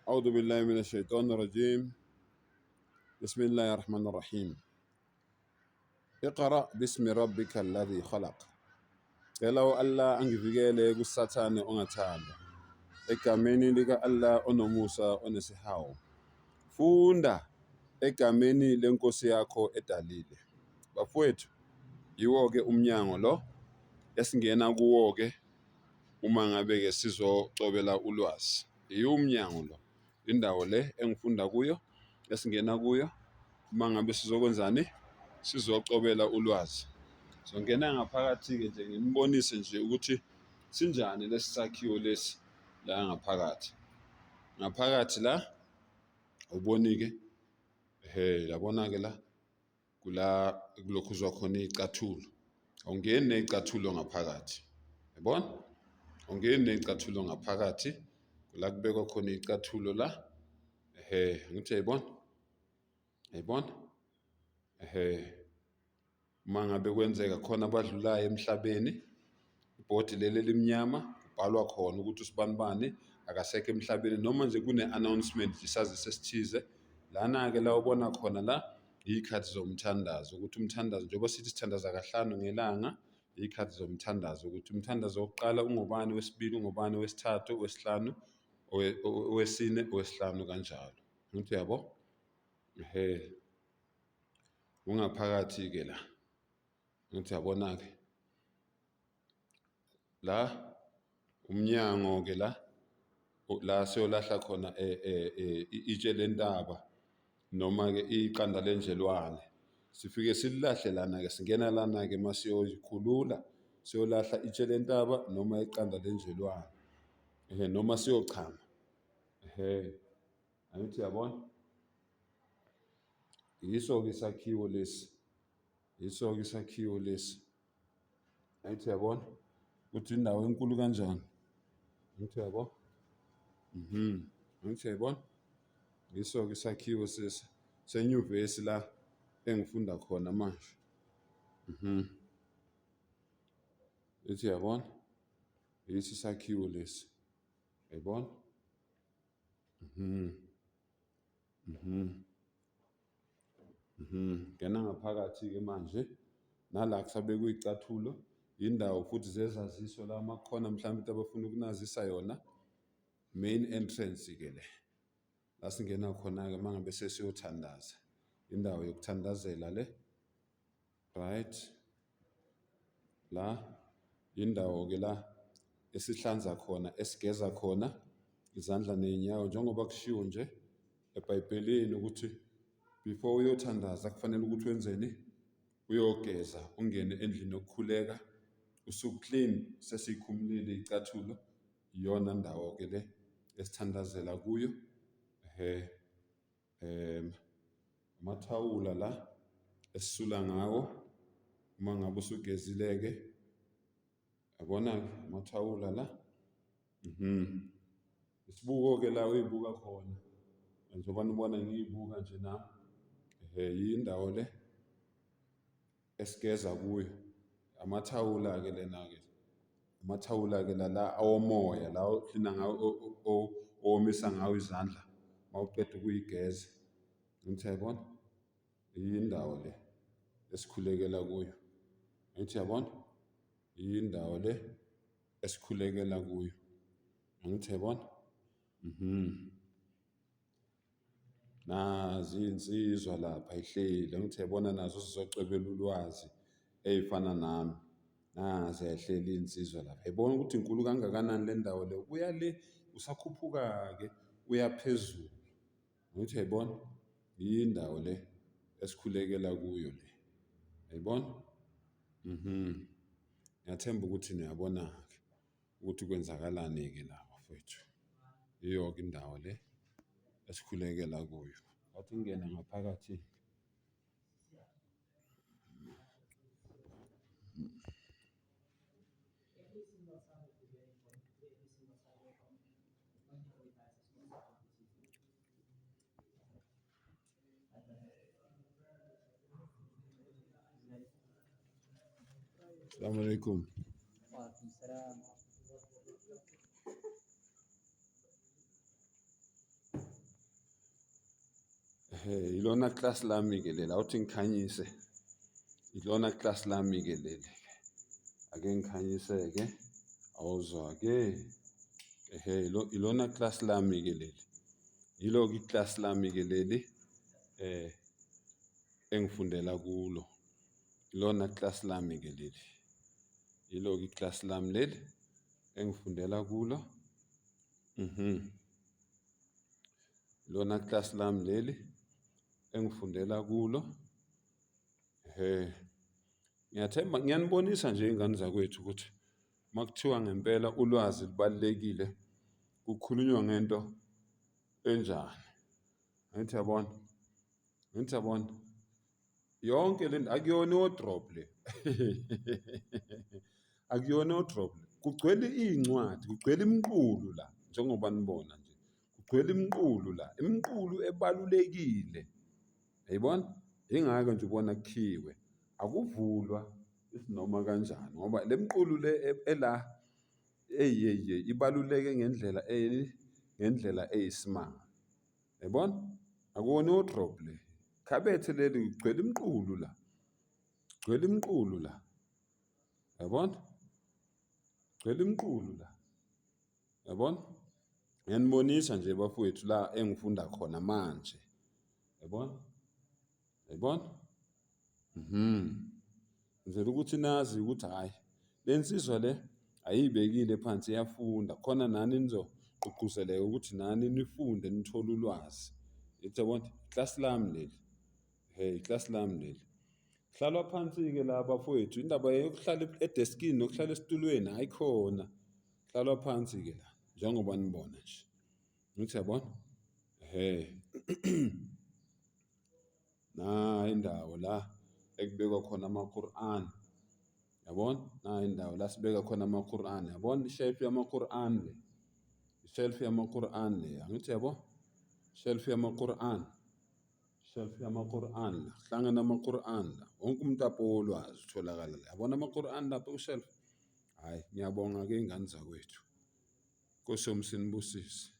أعوذ بالله من الشيطان الرجيم. بسم الله الرحمن الرحيم. اقرأ باسم ربك الذي خلق. Cela Allah angivikele kusathane ongathanda. Egameni lika Allah onomusa onesihawu. Funda egameni lenkosi yakho edalile. Bafowethu, yiwo-ke umnyango lo esingena kuwo-ke uma ngabe-ke sizocobela ulwazi. Yiwo umnyango lo. Indawo le engifunda kuyo esingena kuyo uma ngabe sizokwenzani, sizocobela ulwazi. Songena ngaphakathi-ke nje ngimbonise nje ukuthi sinjani lesi sakhiwo lesi la ngaphakathi. Ngaphakathi la uboni-ke yabona-ke la kulokhuzwa khona iy'cathulo. Awungeni ney'cathulo ngaphakathi, yabona? Awungeni ney'cathulo ngaphakathi, kula kubekwa khona iy'cathulo la. Ngithi yayibona? Yayibona? Uma ngabe kwenzeka khona abadlulayo emhlabeni, ibhodi leli elimnyama kubhalwa khona ukuthi usibanibani akasekho emhlabeni, noma nje kune-announcement isazisi esithize. Lana-ke la ubona khona la iy'khathi zomthandazo, ukuthi umthandazo njengoba sithi sithandaza kahlanu ngelanga, iy'khathi zomthandazo ukuthi umthandazo wokuqala ungobani, wesibili ungobani, wesithathu, wesihlanu, owesine, owesihlanu kanjalo. Ngithi uyabo? Ungaphakathi-ke la. Ngithi yabona-ke la umnyango-ke la siyolahla khona itshe lentaba noma-ke iqanda lenjelwane. Sifike sililahle lana-ke, singena lana-ke masiyoyikhulula, siyolahla itshe lentaba noma iqanda lenjelwane, noma siyochama. Angithi yabona? Yiso-ke isakhiwo lesi. Yiso-ke isakhiwo lesi. Angithi yabona? Ukuthi indawo enkulu kanjani. Angithi yabo? Angithi yayibona? Yiso-ke isakhiwo senyuvesi la engifunda khona manje. Yithi yabona? Yiso isakhiwo lesi. Yayibona? Ngena ngaphakathi-ke manje nala kusabekwe iy'cathulo, indawo futhi zezaziso la makhona mhlawumbe into abafuna ukunazisa yona. Main entrance-ke le la singena khona-ke uma ngabe sesiyothandaza, indawo yokuthandazela le, right? La indawo-ke la esihlanza khona, esigeza khona izandla ney'nyawo, njengoba kushiwo nje eBhayibhelini ukuthi before uyothandaza kufanele ukuthi wenzeni, uyogeza, ungene endlini yokukhuleka, usuclean, sesiyikhumulile iy'cathulo. Iyona ndawo-ke le esithandazela kuyo. Amathawula la esisula ngawo uma ngabe usugezile-ke, yabona-ke amathawula la. Isibuko-ke la uyibuka khona njengoba nibona ngiyibuka nje nami. Yindawo le esigeza kuyo. Amathawula-ke lena-ke, amathawula-ke la awomoya la oklina ngawo, owomisa ngawo izandla mawuqeda ukuyigeza. Ngithi yayibona? Yindawo le esikhulekela kuyo. Ngithi yabona? Yindawo le esikhulekela kuyo. Ngithi yabona? Nazi iy'nsizwa lapha y'hleli, ngithi yabona nazo zizocobela ulwazi ey'fana nami. Nazi ay'hleli iy'nsizwa lapha. Yayibona ukuthi inkulu kangakanani le ndawo le, uya le usakhuphuka-ke uya phezulu. Ngithi yayibona? Yindawo le esikhulekela kuyo le. Yayibona? Ngiyathemba ukuthi niyabona-ke ukuthi kwenzakalani-ke la bafowethu. Yiyo-ke indawo le esikhulekela kuyo. Wathi ngingene ngaphakathi. Assalamu alaikum. وعليكم السلام. Ilona class lami-ke leli, awuthi ngikhanyise. Ilona class lami-ke leli. Ake ngikhanyise-ke, awuzwa-ke. Ilona class lami-ke leli. Yilo-ke i-class lami-ke leli engifundela kulo. Ilona class lami-ke leli. Yilo-ke i-class lami leli engifundela kulo. Ilona class lami leli engifundela kulo. Ngiyathemba, ngiyanibonisa nje iy'ngane zakwethu ukuthi makuthiwa ngempela ulwazi lubalulekile, kukhulunywa ngento enjani. Angithi yabona? Angithi yabona? Yonke le nto akuyona o-drop le. Akuyona o-drop le. Kugcwele iy'ncwadi, kugcwele imiqulu la, njengoba nibona nje. Kugcwele imiqulu la, imiqulu ebalulekile. Yayibona? Yingakho nje ubona kukhiwe. Akuvulwa isinoma kanjani ngoba le miqulu le ela ibaluleke ngendlela eyisimanga. Yayibona? Akuwona o-drop le. Khabethe leli kugcwele imiqulu la. Kugcwele imiqulu la. Yabona? Kugcwele imiqulu la. Yabona? Ngiyanibonisa nje bafowethu la engifunda khona manje. Yabona? Yayibona? Ngizela ukuthi nazi ukuthi hhayi, le nsizwa le ayibekile phansi iyafunda. Khona nani nizogqugquzeleka ukuthi nani nifunde nithole ulwazi. Yabona? Class lami leli. Class lami leli. Hlalwa phansi-ke la bafowethu, indaba yokuhlala edeskini nokuhlala esitulweni ayikhona. Hlalwa phansi-ke la, njengoba nibona nje. Ngithi yabona? Nayi indawo la ekubekwa khona ama-Quran. Yabona? Nayi indawo la sibeka khona ama-Quran. Yabona ishelfu yama-Quran le. Ishelfu yama-Quran le. Angithi yabo? Ishelfu yama-Quran. Ishelfu yama-Quran la. Kuhlangana ama-Quran la. Wonke umuntu apho wolwazi utholakala la. Yabona ama-Quran lapha ku-shelf? Hhayi, ngiyabonga-ke iy'ngane zakwethu. Nkosi yami sinibusise.